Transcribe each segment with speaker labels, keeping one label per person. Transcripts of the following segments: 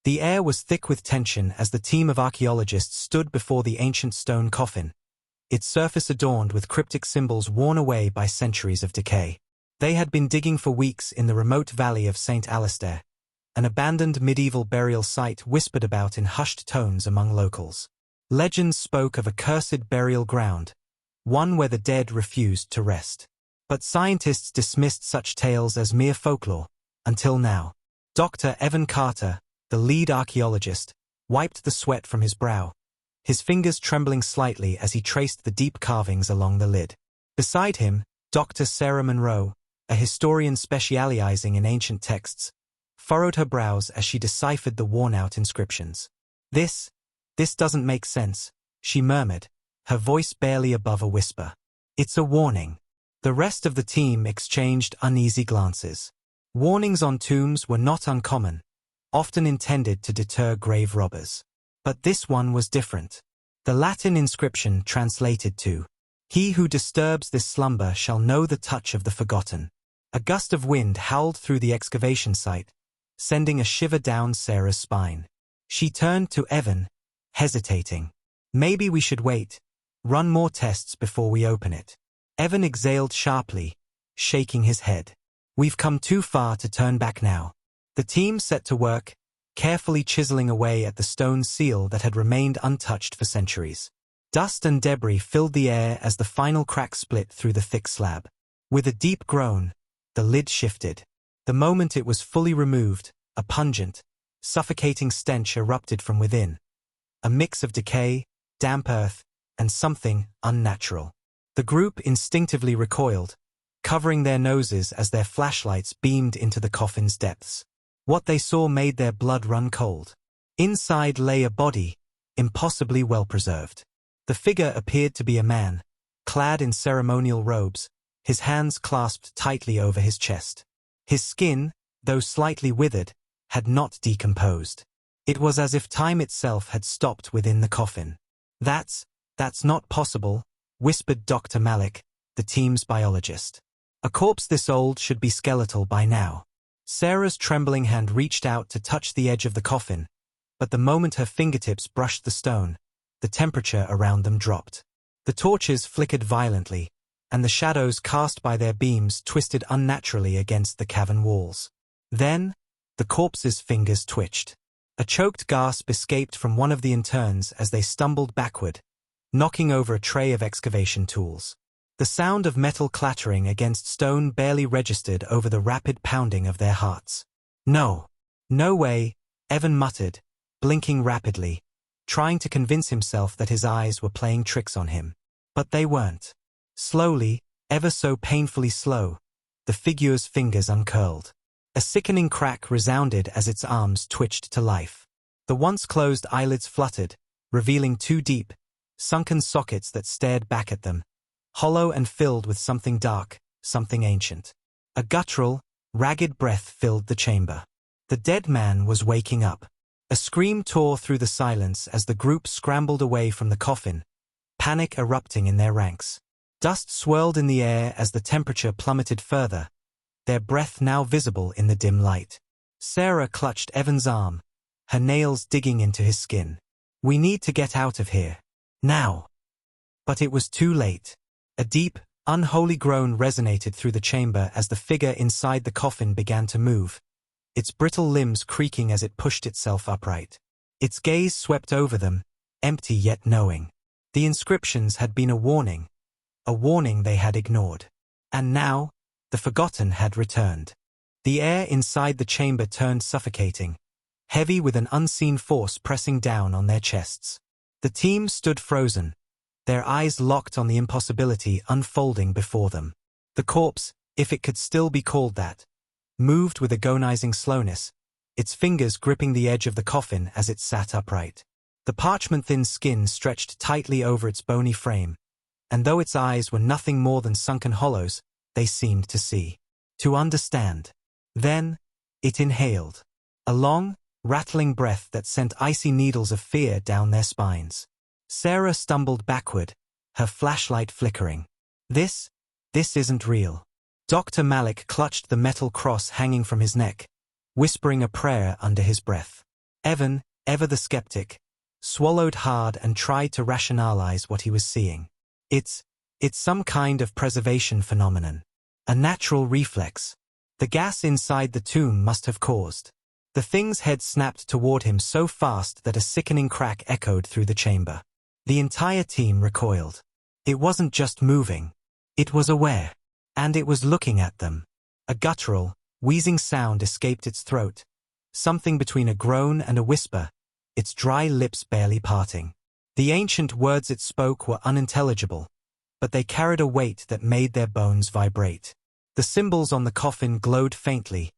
Speaker 1: The air was thick with tension as the team of archaeologists stood before the ancient stone coffin, its surface adorned with cryptic symbols worn away by centuries of decay. They had been digging for weeks in the remote valley of St. Alastair, an abandoned medieval burial site whispered about in hushed tones among locals. Legends spoke of a cursed burial ground, one where the dead refused to rest. But scientists dismissed such tales as mere folklore, until now. Dr. Evan Carter, the lead archaeologist, wiped the sweat from his brow, his fingers trembling slightly as he traced the deep carvings along the lid. Beside him, Dr. Sarah Monroe, a historian specializing in ancient texts, furrowed her brows as she deciphered the worn-out inscriptions. This doesn't make sense," she murmured, her voice barely above a whisper. "It's a warning." The rest of the team exchanged uneasy glances. Warnings on tombs were not uncommon, often intended to deter grave robbers. But this one was different. The Latin inscription translated to, "He who disturbs this slumber shall know the touch of the forgotten." A gust of wind howled through the excavation site, sending a shiver down Sarah's spine. She turned to Evan, hesitating. "Maybe we should wait, run more tests before we open it." Evan exhaled sharply, shaking his head. "We've come too far to turn back now." The team set to work, carefully chiseling away at the stone seal that had remained untouched for centuries. Dust and debris filled the air as the final crack split through the thick slab. With a deep groan, the lid shifted. The moment it was fully removed, a pungent, suffocating stench erupted from within. A mix of decay, damp earth, and something unnatural. The group instinctively recoiled, covering their noses as their flashlights beamed into the coffin's depths. What they saw made their blood run cold. Inside lay a body, impossibly well preserved. The figure appeared to be a man, clad in ceremonial robes, his hands clasped tightly over his chest. His skin, though slightly withered, had not decomposed. It was as if time itself had stopped within the coffin. That's not possible," whispered Dr. Malik, the team's biologist. "A corpse this old should be skeletal by now." Sarah's trembling hand reached out to touch the edge of the coffin, but the moment her fingertips brushed the stone, the temperature around them dropped. The torches flickered violently, and the shadows cast by their beams twisted unnaturally against the cavern walls. Then, the corpse's fingers twitched. A choked gasp escaped from one of the interns as they stumbled backward, knocking over a tray of excavation tools. The sound of metal clattering against stone barely registered over the rapid pounding of their hearts. No way," Evan muttered, blinking rapidly, trying to convince himself that his eyes were playing tricks on him. But they weren't. Slowly, ever so painfully slow, the figure's fingers uncurled. A sickening crack resounded as its arms twitched to life. The once closed eyelids fluttered, revealing two deep, sunken sockets that stared back at them, hollow and filled with something dark, something ancient. A guttural, ragged breath filled the chamber. The dead man was waking up. A scream tore through the silence as the group scrambled away from the coffin, panic erupting in their ranks. Dust swirled in the air as the temperature plummeted further, their breath now visible in the dim light. Sarah clutched Evan's arm, her nails digging into his skin. "We need to get out of here. Now." But it was too late. A deep, unholy groan resonated through the chamber as the figure inside the coffin began to move, its brittle limbs creaking as it pushed itself upright. Its gaze swept over them, empty yet knowing. The inscriptions had been a warning they had ignored. And now, the forgotten had returned. The air inside the chamber turned suffocating, heavy with an unseen force pressing down on their chests. The team stood frozen, their eyes locked on the impossibility unfolding before them. The corpse, if it could still be called that, moved with agonizing slowness, its fingers gripping the edge of the coffin as it sat upright. The parchment-thin skin stretched tightly over its bony frame, and though its eyes were nothing more than sunken hollows, they seemed to see, to understand. Then, it inhaled, a long, rattling breath that sent icy needles of fear down their spines. Sarah stumbled backward, her flashlight flickering. This isn't real." Dr. Malik clutched the metal cross hanging from his neck, whispering a prayer under his breath. Evan, ever the skeptic, swallowed hard and tried to rationalize what he was seeing. It's some kind of preservation phenomenon. A natural reflex. The gas inside the tomb must have caused. The thing's head snapped toward him so fast that a sickening crack echoed through the chamber. The entire team recoiled. It wasn't just moving. It was aware. And it was looking at them. A guttural, wheezing sound escaped its throat. Something between a groan and a whisper, its dry lips barely parting. The ancient words it spoke were unintelligible, but they carried a weight that made their bones vibrate. The symbols on the coffin glowed faintly,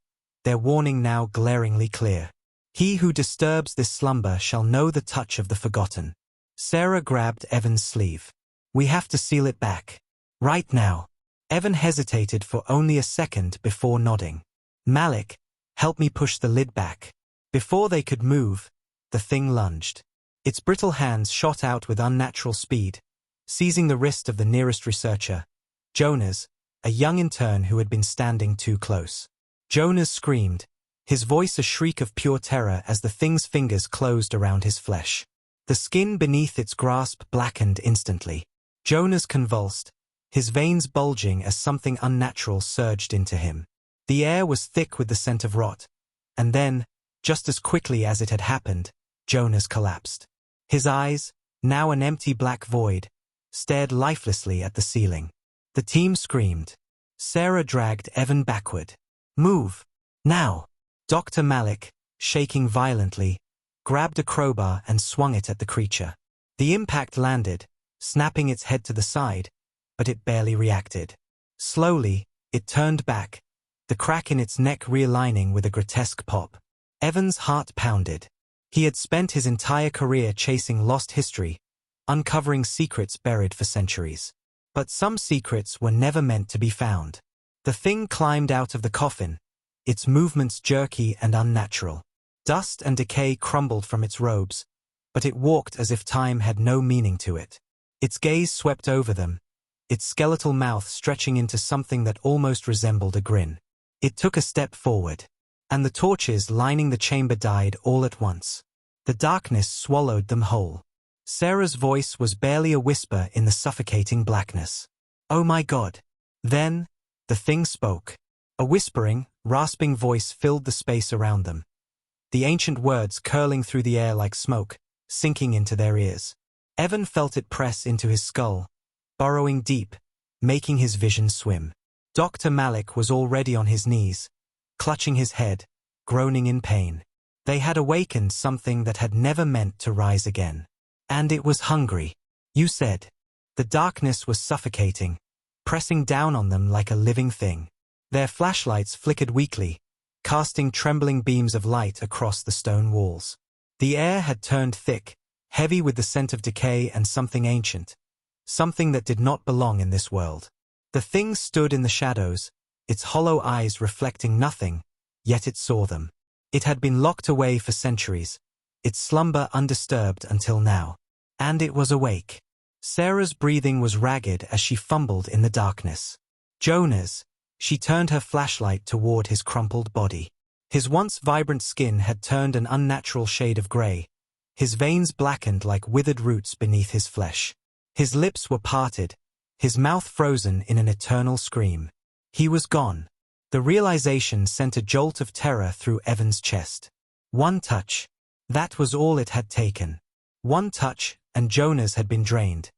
Speaker 1: their warning now glaringly clear. He who disturbs this slumber shall know the touch of the forgotten. Sarah grabbed Evan's sleeve. We have to seal it back. Right now. Evan hesitated for only a second before nodding. Malik, help me push the lid back. Before they could move, the thing lunged. Its brittle hands shot out with unnatural speed, seizing the wrist of the nearest researcher, Jonas, a young intern who had been standing too close. Jonas screamed, his voice a shriek of pure terror as the thing's fingers closed around his flesh. The skin beneath its grasp blackened instantly. Jonas convulsed, his veins bulging as something unnatural surged into him. The air was thick with the scent of rot, and then, just as quickly as it had happened, Jonas collapsed. His eyes, now an empty black void, stared lifelessly at the ceiling. The team screamed. Sarah dragged Evan backward. Move! Now! Dr. Malik, shaking violently, grabbed a crowbar and swung it at the creature. The impact landed, snapping its head to the side, but it barely reacted. Slowly, it turned back, the crack in its neck realigning with a grotesque pop. Evan's heart pounded. He had spent his entire career chasing lost history, uncovering secrets buried for centuries. But some secrets were never meant to be found. The thing climbed out of the coffin, its movements jerky and unnatural. Dust and decay crumbled from its robes, but it walked as if time had no meaning to it. Its gaze swept over them, its skeletal mouth stretching into something that almost resembled a grin. It took a step forward, and the torches lining the chamber died all at once. The darkness swallowed them whole. Sarah's voice was barely a whisper in the suffocating blackness. Oh my God. Then, the thing spoke. A whispering, rasping voice filled the space around them. The ancient words curling through the air like smoke, sinking into their ears. Evan felt it press into his skull, burrowing deep, making his vision swim. Dr. Malik was already on his knees, clutching his head, groaning in pain. They had awakened something that had never meant to rise again. And it was hungry. You said. The darkness was suffocating, pressing down on them like a living thing. Their flashlights flickered weakly, casting trembling beams of light across the stone walls. The air had turned thick, heavy with the scent of decay and something ancient, something that did not belong in this world. The thing stood in the shadows, its hollow eyes reflecting nothing, yet it saw them. It had been locked away for centuries, its slumber undisturbed until now. And it was awake. Sarah's breathing was ragged as she fumbled in the darkness. Jonas, she turned her flashlight toward his crumpled body. His once vibrant skin had turned an unnatural shade of gray, his veins blackened like withered roots beneath his flesh. His lips were parted, his mouth frozen in an eternal scream. He was gone. The realization sent a jolt of terror through Evan's chest. One touch. That was all it had taken. One touch, and Jonas had been drained.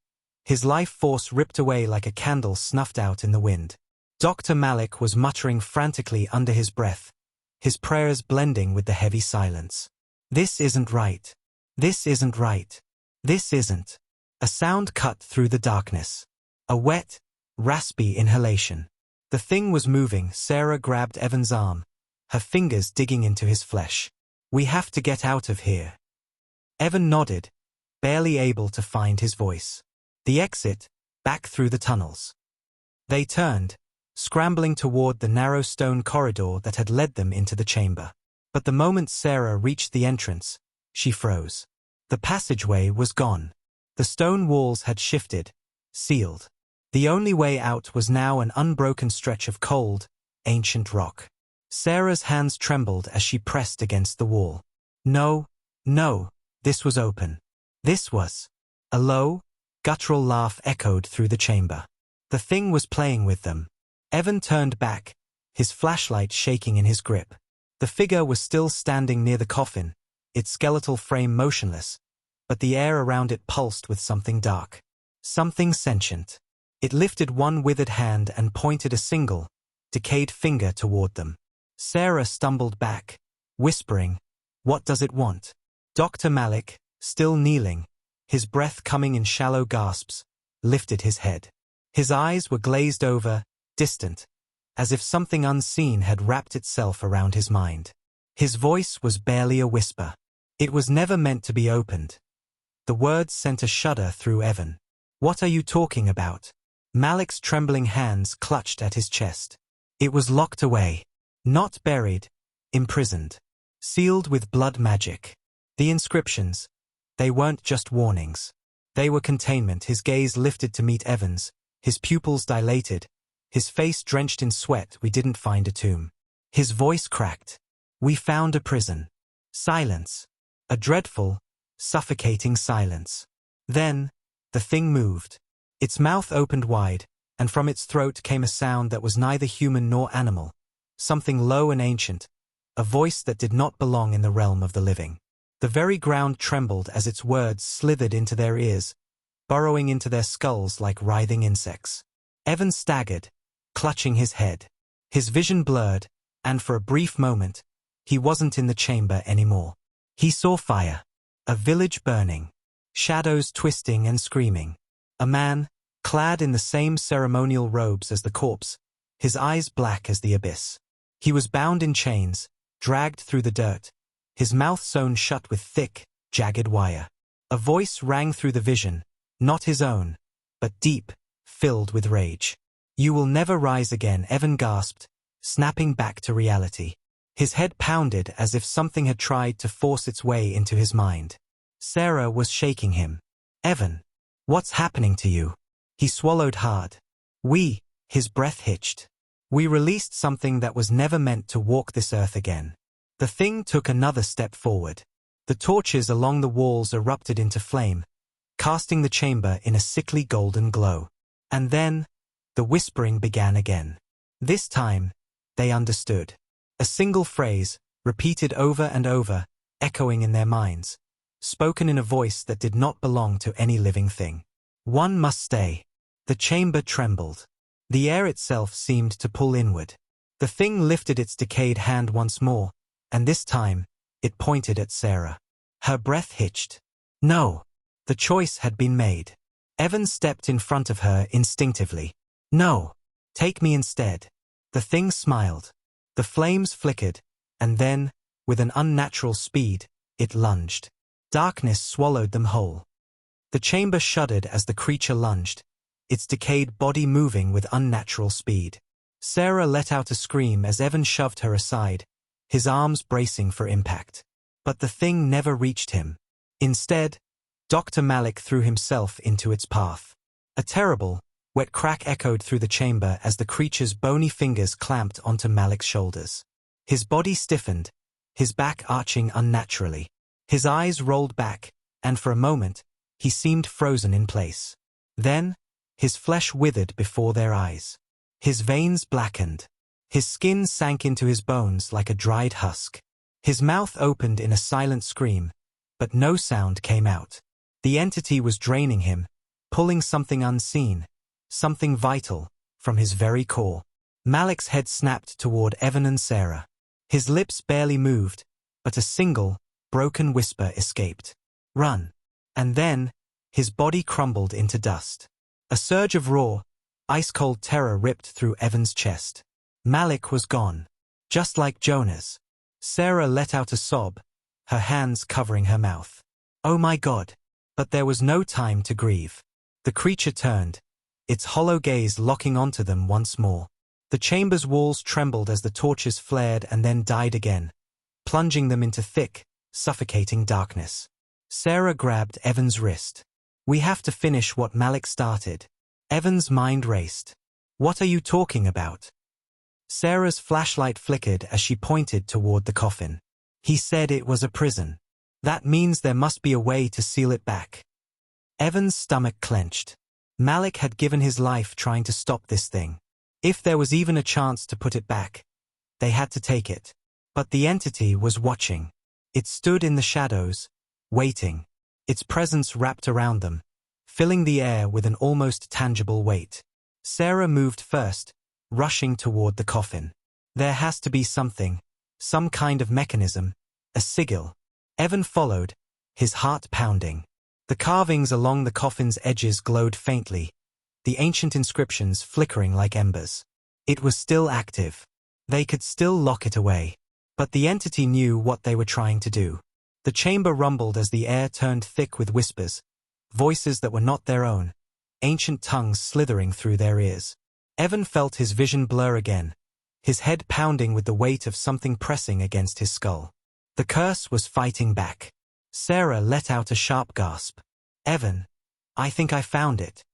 Speaker 1: His life force ripped away like a candle snuffed out in the wind. Dr. Malik was muttering frantically under his breath, his prayers blending with the heavy silence. This isn't right. This isn't right. This isn't. A sound cut through the darkness. A wet, raspy inhalation. The thing was moving. Sarah grabbed Evan's arm, her fingers digging into his flesh. We have to get out of here. Evan nodded, barely able to find his voice. The exit, back through the tunnels. They turned, scrambling toward the narrow stone corridor that had led them into the chamber. But the moment Sarah reached the entrance, she froze. The passageway was gone. The stone walls had shifted, sealed. The only way out was now an unbroken stretch of cold, ancient rock. Sarah's hands trembled as she pressed against the wall. No, No, this was open. This was. A low, guttural laugh echoed through the chamber. The thing was playing with them. Evan turned back, his flashlight shaking in his grip. The figure was still standing near the coffin, its skeletal frame motionless, but the air around it pulsed with something dark. Something sentient. It lifted one withered hand and pointed a single, decayed finger toward them. Sarah stumbled back, whispering, "What does it want?" Dr. Malik, still kneeling, his breath coming in shallow gasps, lifted his head. His eyes were glazed over, distant, as if something unseen had wrapped itself around his mind. His voice was barely a whisper. It was never meant to be opened. The words sent a shudder through Evan. "What are you talking about?" Malik's trembling hands clutched at his chest. It was locked away. Not buried, imprisoned. Sealed with blood magic. The inscriptions, they weren't just warnings. They were containment. His gaze lifted to meet Evan's, his pupils dilated, his face drenched in sweat. "We didn't find a tomb." His voice cracked. "We found a prison." Silence. A dreadful, suffocating silence. Then, the thing moved. Its mouth opened wide, and from its throat came a sound that was neither human nor animal, something low and ancient, a voice that did not belong in the realm of the living. The very ground trembled as its words slithered into their ears, burrowing into their skulls like writhing insects. Evan staggered, clutching his head. His vision blurred, and for a brief moment, he wasn't in the chamber anymore. He saw fire. A village burning. Shadows twisting and screaming. A man, clad in the same ceremonial robes as the corpse, his eyes black as the abyss. He was bound in chains, dragged through the dirt, his mouth sewn shut with thick, jagged wire. A voice rang through the vision, not his own, but deep, filled with rage. "You will never rise again," Evan gasped, snapping back to reality. His head pounded as if something had tried to force its way into his mind. Sarah was shaking him. "Evan, what's happening to you?" He swallowed hard. His breath hitched. "We released something that was never meant to walk this earth again." The thing took another step forward. The torches along the walls erupted into flame, casting the chamber in a sickly golden glow. And then, the whispering began again. This time, they understood. A single phrase, repeated over and over, echoing in their minds, spoken in a voice that did not belong to any living thing. "One must stay." The chamber trembled. The air itself seemed to pull inward. The thing lifted its decayed hand once more, and this time, it pointed at Sarah. Her breath hitched. No. The choice had been made. Evan stepped in front of her instinctively. "No. Take me instead." The thing smiled. The flames flickered, and then, with an unnatural speed, it lunged. Darkness swallowed them whole. The chamber shuddered as the creature lunged, its decayed body moving with unnatural speed. Sarah let out a scream as Evan shoved her aside, his arms bracing for impact. But the thing never reached him. Instead, Dr. Malik threw himself into its path. A terrible, wet crack echoed through the chamber as the creature's bony fingers clamped onto Malik's shoulders. His body stiffened, his back arching unnaturally. His eyes rolled back, and for a moment, he seemed frozen in place. Then, his flesh withered before their eyes. His veins blackened. His skin sank into his bones like a dried husk. His mouth opened in a silent scream, but no sound came out. The entity was draining him, pulling something unseen, something vital, from his very core. Malik's head snapped toward Evan and Sarah. His lips barely moved, but a single, broken whisper escaped. "Run." And then, his body crumbled into dust. A surge of raw, ice-cold terror ripped through Evan's chest. Malik was gone. Just like Jonah's. Sarah let out a sob, her hands covering her mouth. "Oh my God." But there was no time to grieve. The creature turned, its hollow gaze locking onto them once more. The chamber's walls trembled as the torches flared and then died again, plunging them into thick, suffocating darkness. Sarah grabbed Evan's wrist. "We have to finish what Malik started." Evan's mind raced. "What are you talking about?" Sarah's flashlight flickered as she pointed toward the coffin. "He said it was a prison." That means there must be a way to seal it back. Evan's stomach clenched. Malik had given his life trying to stop this thing. If there was even a chance to put it back, they had to take it. But the entity was watching. It stood in the shadows, waiting. Its presence wrapped around them, filling the air with an almost tangible weight. Sarah moved first, rushing toward the coffin. There has to be something, some kind of mechanism, a sigil. Evan followed, his heart pounding. The carvings along the coffin's edges glowed faintly, the ancient inscriptions flickering like embers. It was still active. They could still lock it away. But the entity knew what they were trying to do. The chamber rumbled as the air turned thick with whispers, voices that were not their own, ancient tongues slithering through their ears. Evan felt his vision blur again, his head pounding with the weight of something pressing against his skull. The curse was fighting back. Sarah let out a sharp gasp. "Evan, I think I found it."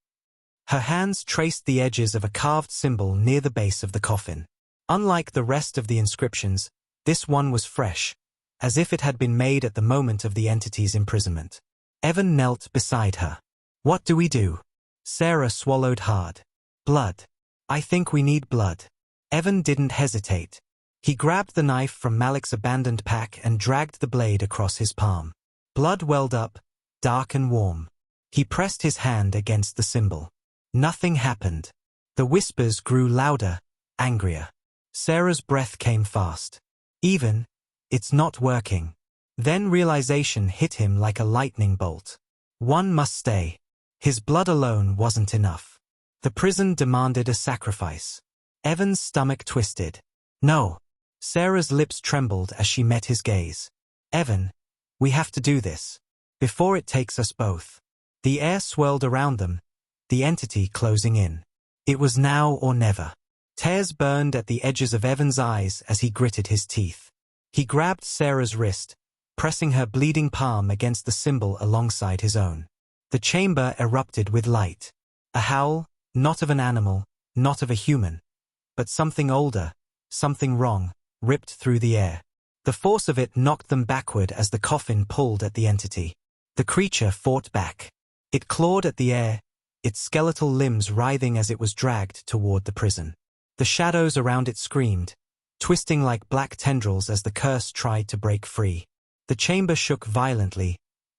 Speaker 1: Her hands traced the edges of a carved symbol near the base of the coffin. Unlike the rest of the inscriptions, this one was fresh, as if it had been made at the moment of the entity's imprisonment. Evan knelt beside her. "What do we do?" Sarah swallowed hard. "Blood. I think we need blood." Evan didn't hesitate. He grabbed the knife from Malik's abandoned pack and dragged the blade across his palm. Blood welled up, dark and warm. He pressed his hand against the symbol. Nothing happened. The whispers grew louder, angrier. Sarah's breath came fast. "Even, it's not working." Then realization hit him like a lightning bolt. One must stay. His blood alone wasn't enough. The prison demanded a sacrifice. Evan's stomach twisted. "No." Sarah's lips trembled as she met his gaze. "Evan, we have to do this. Before it takes us both." The air swirled around them, the entity closing in. It was now or never. Tears burned at the edges of Evan's eyes as he gritted his teeth. He grabbed Sarah's wrist, pressing her bleeding palm against the symbol alongside his own. The chamber erupted with light. A howl, not of an animal, not of a human, but something older, something wrong, ripped through the air. The force of it knocked them backward as the coffin pulled at the entity. The creature fought back. It clawed at the air, its skeletal limbs writhing as it was dragged toward the prison. The shadows around it screamed, twisting like black tendrils as the curse tried to break free. The chamber shook violently,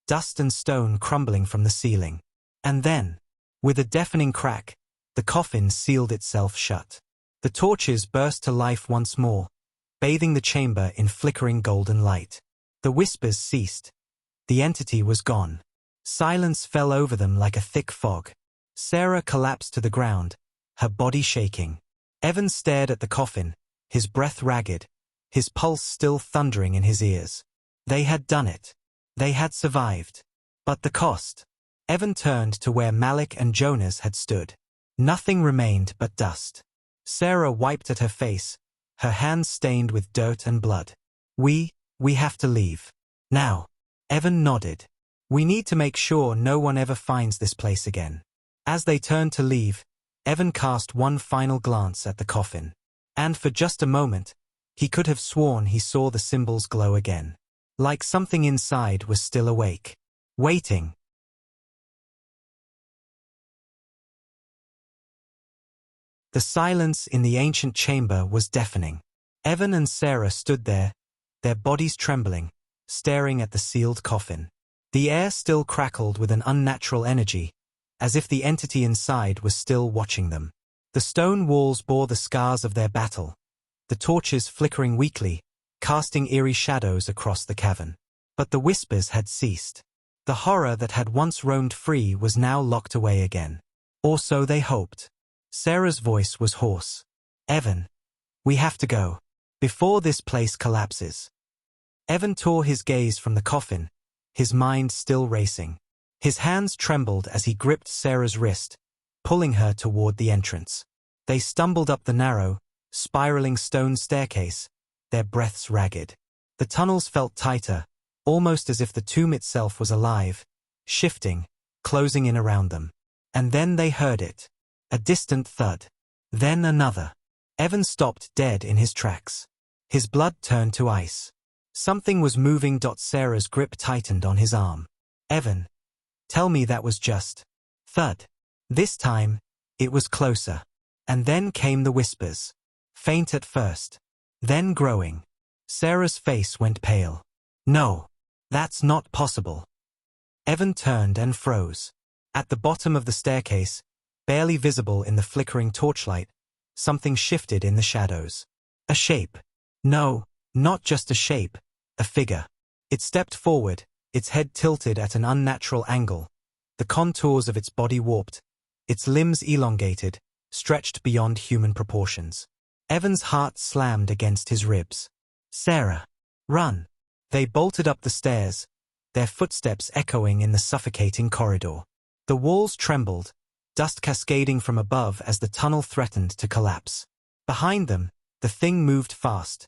Speaker 1: dust and stone crumbling from the ceiling. And then, with a deafening crack, the coffin sealed itself shut. The torches burst to life once more, bathing the chamber in flickering golden light. The whispers ceased. The entity was gone. Silence fell over them like a thick fog. Sarah collapsed to the ground, her body shaking. Evan stared at the coffin, his breath ragged, his pulse still thundering in his ears. They had done it. They had survived. But the cost? Evan turned to where Malik and Jonas had stood. Nothing remained but dust. Sarah wiped at her face, her hands stained with dirt and blood. We have to leave. Now. Evan nodded. "We need to make sure no one ever finds this place again." As they turned to leave, Evan cast one final glance at the coffin. And for just a moment, he could have sworn he saw the symbols glow again. Like something inside was still awake. Waiting. The silence in the ancient chamber was deafening. Evan and Sarah stood there, their bodies trembling, staring at the sealed coffin. The air still crackled with an unnatural energy, as if the entity inside was still watching them. The stone walls bore the scars of their battle, the torches flickering weakly, casting eerie shadows across the cavern. But the whispers had ceased. The horror that had once roamed free was now locked away again. Or so they hoped. Sarah's voice was hoarse. "Evan, we have to go. Before this place collapses." Evan tore his gaze from the coffin, his mind still racing. His hands trembled as he gripped Sarah's wrist, pulling her toward the entrance. They stumbled up the narrow, spiraling stone staircase, their breaths ragged. The tunnels felt tighter, almost as if the tomb itself was alive, shifting, closing in around them. And then they heard it. A distant thud. Then another. Evan stopped dead in his tracks. His blood turned to ice. Something was moving. Sarah's grip tightened on his arm. Evan, tell me that was just. Thud. This time, it was closer. And then came the whispers. Faint at first. Then growing. Sarah's face went pale. No. That's not possible. Evan turned and froze. At the bottom of the staircase, barely visible in the flickering torchlight, something shifted in the shadows. A shape. No, not just a shape, a figure. It stepped forward, its head tilted at an unnatural angle, the contours of its body warped, its limbs elongated, stretched beyond human proportions. Evan's heart slammed against his ribs. Sarah! Run! They bolted up the stairs, their footsteps echoing in the suffocating corridor. The walls trembled, dust cascading from above as the tunnel threatened to collapse. Behind them, the thing moved fast.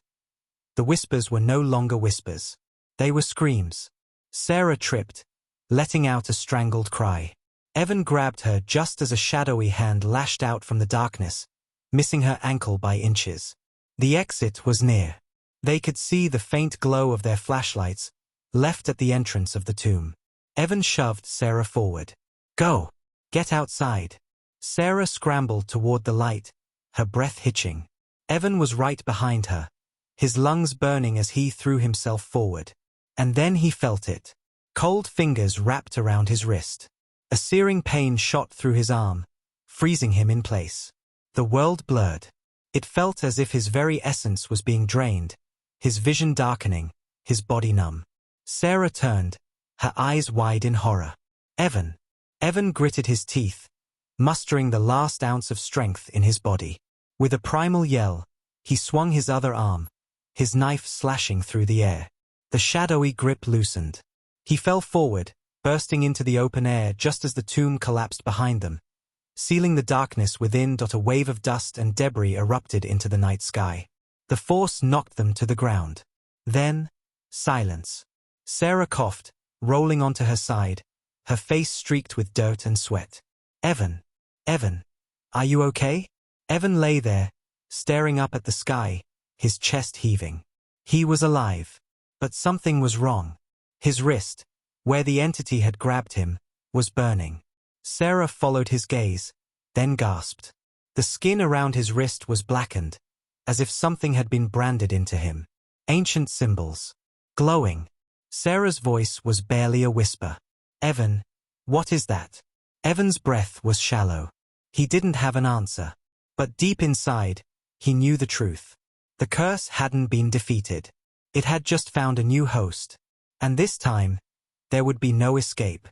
Speaker 1: The whispers were no longer whispers. They were screams. Sarah tripped, letting out a strangled cry. Evan grabbed her just as a shadowy hand lashed out from the darkness, missing her ankle by inches. The exit was near. They could see the faint glow of their flashlights, left at the entrance of the tomb. Evan shoved Sarah forward. Go! Get outside. Sarah scrambled toward the light, her breath hitching. Evan was right behind her, his lungs burning as he threw himself forward. And then he felt it. Cold fingers wrapped around his wrist. A searing pain shot through his arm, freezing him in place. The world blurred. It felt as if his very essence was being drained, his vision darkening, his body numb. Sarah turned, her eyes wide in horror. Evan. Evan gritted his teeth, mustering the last ounce of strength in his body. With a primal yell, he swung his other arm, his knife slashing through the air. The shadowy grip loosened. He fell forward, bursting into the open air just as the tomb collapsed behind them, sealing the darkness within. A wave of dust and debris erupted into the night sky. The force knocked them to the ground. Then, silence. Sarah coughed, rolling onto her side, her face streaked with dirt and sweat. Evan. Evan. Are you okay? Evan lay there, staring up at the sky, his chest heaving. He was alive. But something was wrong. His wrist, where the entity had grabbed him, was burning. Sarah followed his gaze, then gasped. The skin around his wrist was blackened, as if something had been branded into him. Ancient symbols. Glowing. Sarah's voice was barely a whisper. Evan, what is that? Evan's breath was shallow. He didn't have an answer. But deep inside, he knew the truth. The curse hadn't been defeated. It had just found a new host. And this time, there would be no escape.